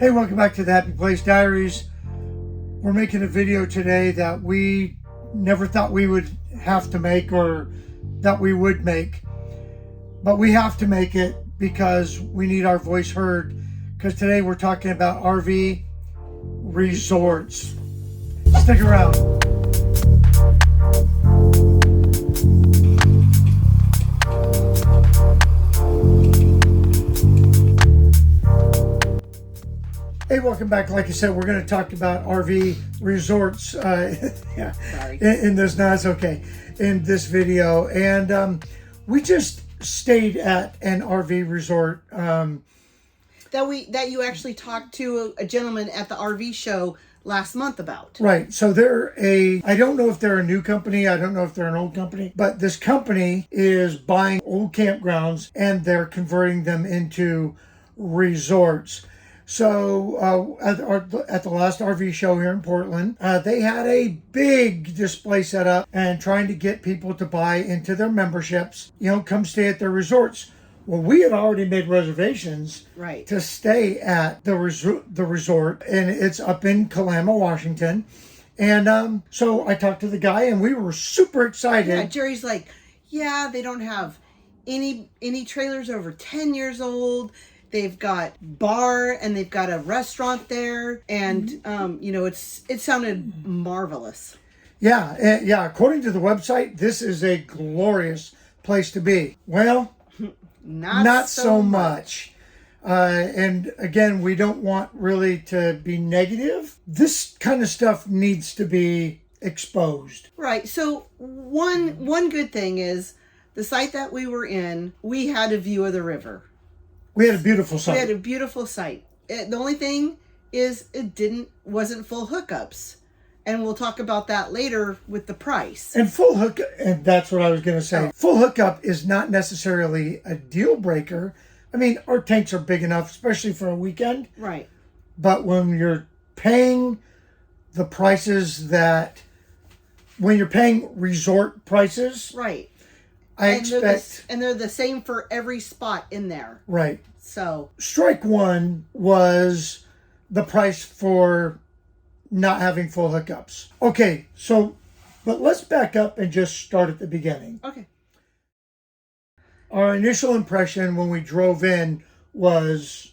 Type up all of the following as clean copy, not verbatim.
Hey, welcome back to the Happy Place Diaries. We're making a video today that we never thought we would have to make or that we would make. But we have to make it because we need our voice heard. Because today we're talking about RV resorts. Stick around. Hey, welcome back. Like I said, we're going to talk about RV resorts in this. No, it's okay. In this video, and we just stayed at an RV resort. That you actually talked to a gentleman at the RV show last month about. Right. So I don't know if they're a new company. I don't know if they're an old company, but this company is buying old campgrounds and they're converting them into resorts. So at the last RV show here in Portland, they had a big display set up and trying to get people to buy into their memberships, come stay at their resorts. Well, we had already made reservations to stay at the resort, and it's up in Kalama, Washington. And so I talked to the guy, and we were super excited. Yeah, Jerry's like, they don't have any trailers over 10 years old. They've got bar and they've got a restaurant there, and it sounded marvelous. Yeah. According to the website, this is a glorious place to be. Well, not so much. And again, we don't want really to be negative. This kind of stuff needs to be exposed. Right. So one good thing is the site that we were in, we had a view of the river. We had a beautiful site. The only thing is it wasn't full hookups. And we'll talk about that later with the price. And and that's what I was going to say. Full hookup is not necessarily a deal breaker. I mean, our tanks are big enough, especially for a weekend. Right. But when you're paying the prices when you're paying resort prices. Right. And they're the same for every spot in there. Right. So strike one was the price for not having full hookups. Okay, but let's back up and just start at the beginning. Okay. Our initial impression when we drove in was,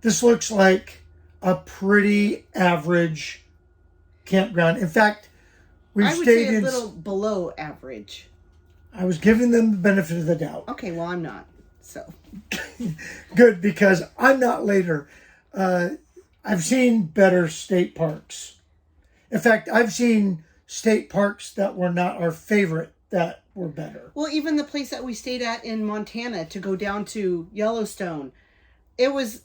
this looks like a pretty average campground. In fact, I would say a little below average. I was giving them the benefit of the doubt. Okay, well, I'm not. So good, because I'm not later. I've seen better state parks. In fact, I've seen state parks that were not our favorite that were better. Well, even the place that we stayed at in Montana to go down to Yellowstone, it was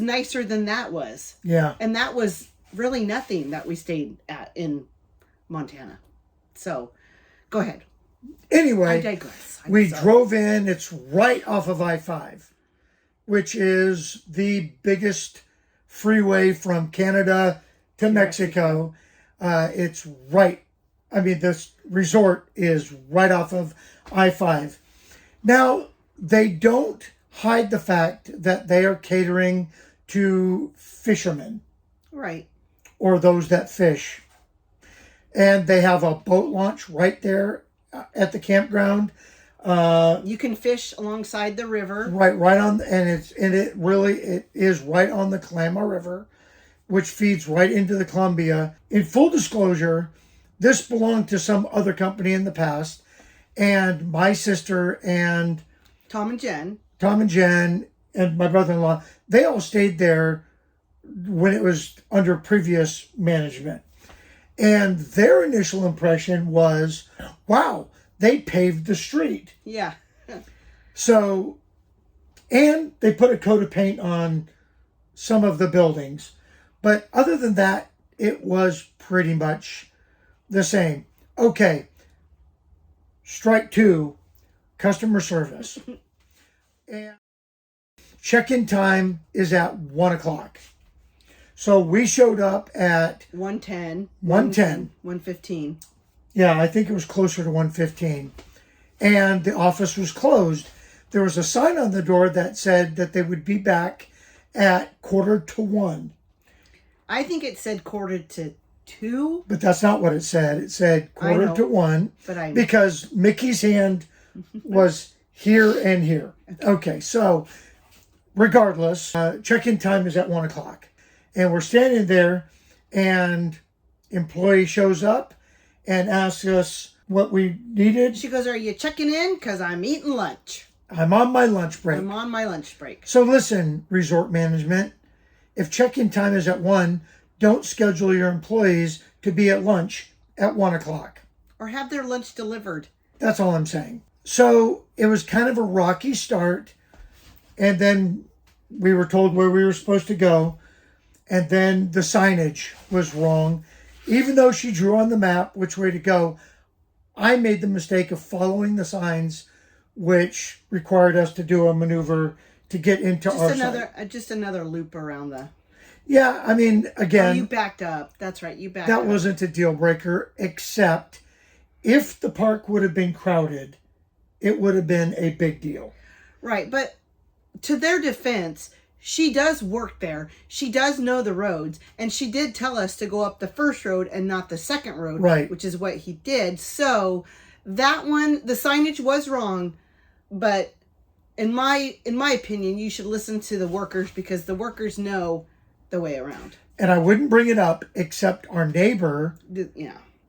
nicer than that was. Yeah. And that was really nothing that we stayed at in Montana. So, go ahead. Anyway, I digress. We drove in. It's right off of I-5, which is the biggest freeway from Canada to Mexico. It's right. I mean, this resort is right off of I-5. Now, they don't hide the fact that they are catering to fishermen. Right. Or those that fish. And they have a boat launch right there at the campground. You can fish alongside the river. Right on, it is right on the Kalama River, which feeds right into the Columbia. In full disclosure, this belonged to some other company in the past, and my sister and Tom and Jen, and my brother-in-law, they all stayed there when it was under previous management. And their initial impression was, wow, they paved the street. Yeah. So, and they put a coat of paint on some of the buildings. But other than that, it was pretty much the same. Okay. Strike two, customer service. And check-in time is at 1 o'clock. So we showed up at 1:10. 1:15. Yeah, I think it was closer to 1:15. And the office was closed. There was a sign on the door that said that they would be back at 1:45. I think it said 1:45. But that's not what it said. It said 1:45 But because Mickey's hand was here and here. Okay, so regardless, check-in time is at 1 o'clock. And we're standing there, and employee shows up and asks us what we needed. She goes, "Are you checking in? Because I'm eating lunch. I'm on my lunch break." I'm on my lunch break. So listen, resort management, if check-in time is at 1, don't schedule your employees to be at lunch at 1 o'clock. Or have their lunch delivered. That's all I'm saying. So it was kind of a rocky start. And then we were told where we were supposed to go. And then the signage was wrong. Even though she drew on the map which way to go, I made the mistake of following the signs, which required us to do a maneuver to get into our site. Just another loop around the... Yeah, I mean, again... you backed up. That's right, you backed up. That wasn't a deal breaker, except if the park would have been crowded, it would have been a big deal. Right, but to their defense, she does work there. She does know the roads, and she did tell us to go up the first road and not the second road, right? Which is what he did. So that one, the signage was wrong, but in my opinion, you should listen to the workers because the workers know the way around. And I wouldn't bring it up except our neighbor,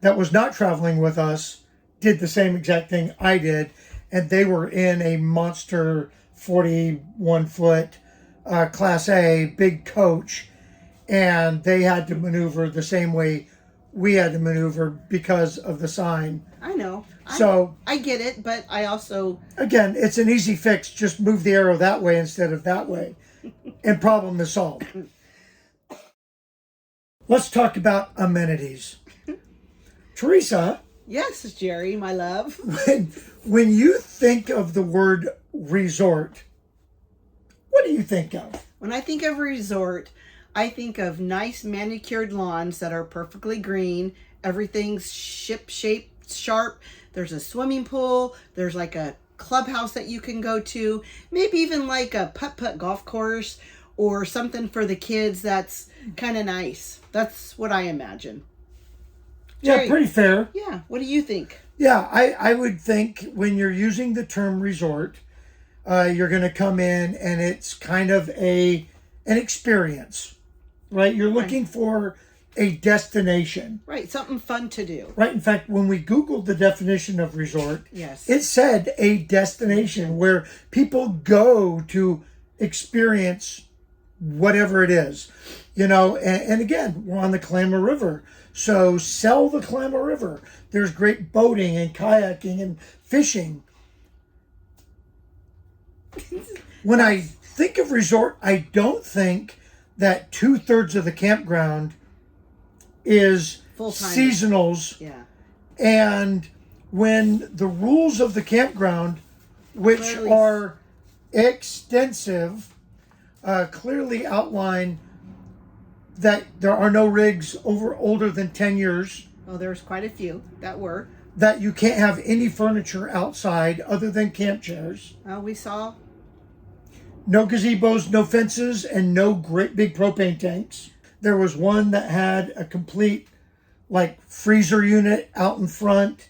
that was not traveling with us, did the same exact thing I did, and they were in a monster 41-foot Class A big coach, and they had to maneuver the same way we had to maneuver because of the sign. I know. So I get it, but I also... Again, it's an easy fix. Just move the arrow that way instead of that way, and problem is solved. Let's talk about amenities. Teresa. Yes, Jerry, my love. When you think of the word resort, what do you think of? When I think of resort, I think of nice manicured lawns that are perfectly green. Everything's ship-shaped, sharp. There's a swimming pool. There's like a clubhouse that you can go to. Maybe even like a putt-putt golf course or something for the kids that's kind of nice. That's what I imagine. Jerry, yeah, pretty fair. Yeah, what do you think? Yeah, I would think when you're using the term resort, you're going to come in and it's kind of an experience, right? You're looking for a destination. Right, something fun to do. Right, in fact, when we Googled the definition of resort, yes, it said a destination where people go to experience whatever it is. You know, and again, we're on the Klamath River. So sell the Klamath River. There's great boating and kayaking and fishing. When I think of resort, I don't think that 2/3 of the campground is full-time seasonals. Yeah. And when the rules of the campground, which are extensive, clearly outline that there are no rigs older than 10 years. Well, there's quite a few that were. That you can't have any furniture outside other than camp chairs. We saw. No gazebos, no fences, and no great big propane tanks. There was one that had a complete, like, freezer unit out in front.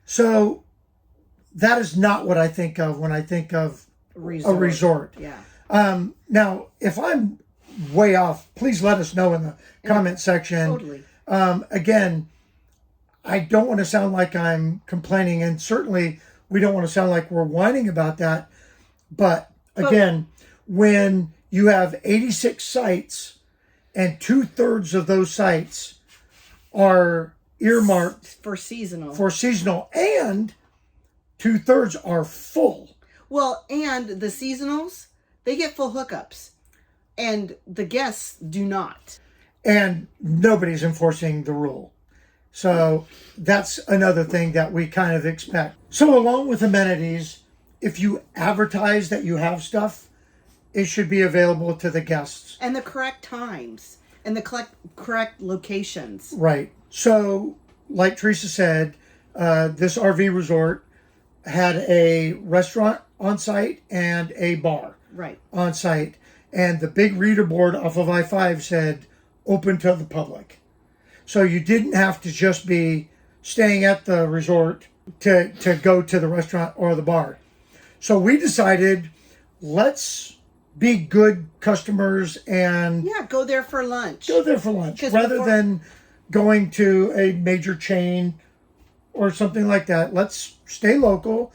So that is not what I think of when I think of a resort. Yeah. Now, if I'm way off, please let us know in the comment section. Totally. Again, I don't want to sound like I'm complaining, and certainly we don't want to sound like we're whining about that. But again, when you have 86 sites and 2/3 of those sites are earmarked for seasonal, and 2/3 are full. Well, and the seasonals, they get full hookups. And the guests do not. And nobody's enforcing the rule. So that's another thing that we kind of expect. So along with amenities, if you advertise that you have stuff, it should be available to the guests. And the correct times. And the correct locations. Right. So, like Teresa said, this RV resort had a restaurant on site and a bar right. on site. and the big reader board off of I-5 said open to the public. So you didn't have to just be staying at the resort to go to the restaurant or the bar. So we decided, let's be good customers and go there for lunch. Rather than going to a major chain or something like that. Let's stay local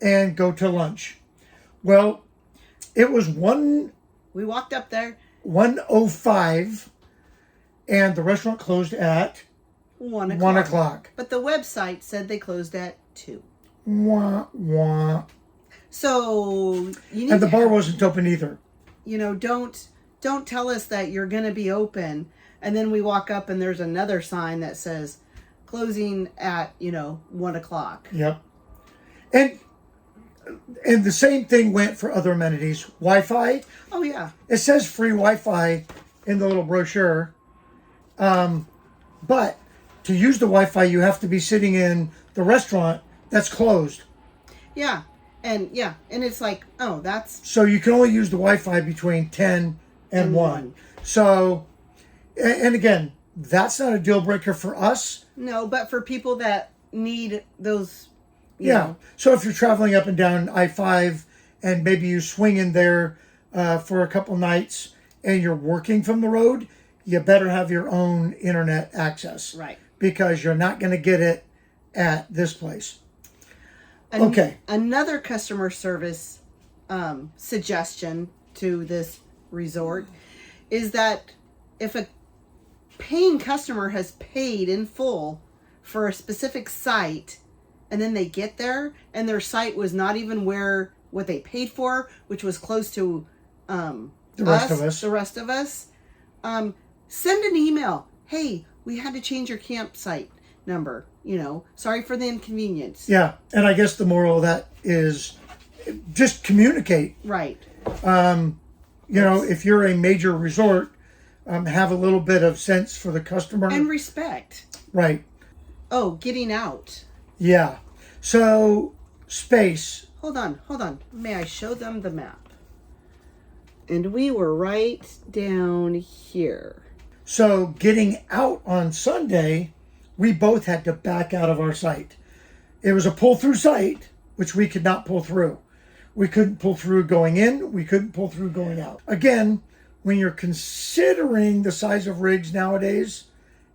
and go to lunch. Well, it was we walked up there 1:05 and the restaurant closed at 1 o'clock. But the website said they closed at 2. Wah, wah. So you need and the bar wasn't open either. You know, don't tell us that you're going to be open, and then we walk up and there's another sign that says closing at 1 o'clock. Yep. And the same thing went for other amenities. Wi-Fi. Oh yeah. It says free Wi-Fi in the little brochure, but to use the Wi-Fi, you have to be sitting in the restaurant that's closed. Yeah. And it's like, oh, that's... So you can only use the Wi-Fi between 10 and 1. So, and again, that's not a deal breaker for us. No, but for people that need those, you yeah. know. So if you're traveling up and down I-5 and maybe you swing in there for a couple nights and you're working from the road, you better have your own internet access. Right. Because you're not going to get it at this place. Okay. Another customer service suggestion to this resort is that if a paying customer has paid in full for a specific site and then they get there and their site was not even what they paid for, which was close to the rest of us, send an email. Hey, we had to change your campsite number. Sorry for the inconvenience. Yeah, and I guess the moral of that is just communicate. Right. If you're a major resort, have a little bit of sense for the customer. And respect. Right. Oh, getting out. Yeah. So, space. Hold on. May I show them the map? And we were right down here. So, getting out on Sunday, we both had to back out of our site. It was a pull-through site, which we could not pull through. We couldn't pull through going in. We couldn't pull through going out. Again, when you're considering the size of rigs nowadays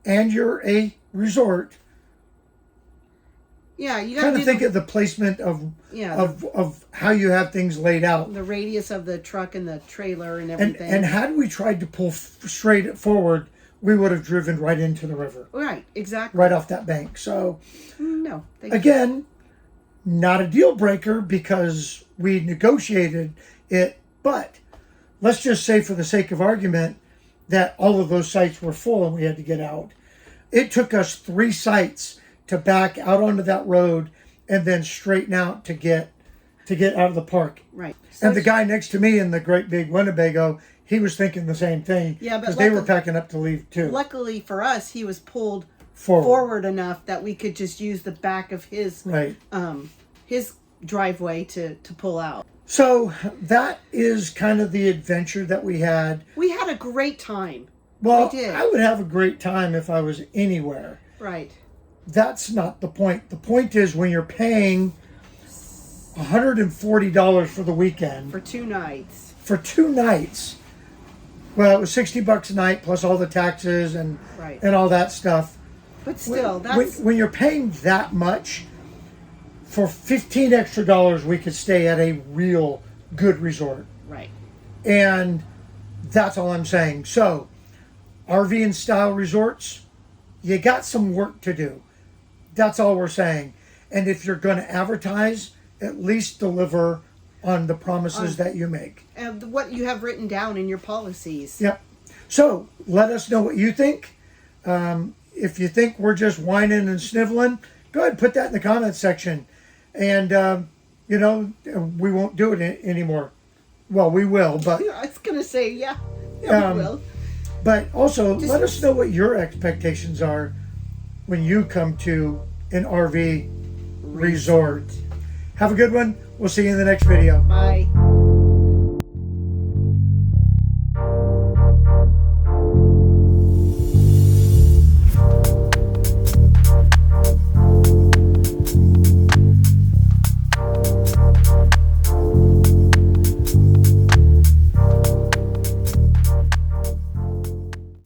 and you're a resort, yeah, you got to think of the placement of how you have things laid out. The radius of the truck and the trailer and everything. And had we tried to pull straight forward, we would have driven right into the river. Right, exactly. Right off that bank. So, no. Again, not a deal breaker because we negotiated it. But let's just say for the sake of argument that all of those sites were full and we had to get out. It took us 3 sites to back out onto that road and then straighten out to get out of the park. Right. And the guy next to me in the great big Winnebago, he was thinking the same thing. Yeah, because they were packing up to leave too. Luckily for us, he was pulled forward enough that we could just use the back of his his driveway to pull out. So that is kind of the adventure that we had. We had a great time. Well, we did. I would have a great time if I was anywhere. Right. That's not the point. The point is when you're paying $140 for the weekend. For 2 nights. For 2 nights. Well, it was $60 a night plus all the taxes and all that stuff. But still, when you're paying that much, for $15 extra, we could stay at a real good resort. Right. And that's all I'm saying. So, RVInnstyle resorts, you got some work to do. That's all we're saying. And if you're going to advertise, at least deliver on the promises that you make. And what you have written down in your policies. Yep. So, let us know what you think. If you think we're just whining and sniveling, go ahead and put that in the comments section. And, we won't do it anymore. Well, we will, but... I was going to say, we will. But also, let us know what your expectations are when you come to an RV resort. Have a good one. We'll see you in the next video. Bye.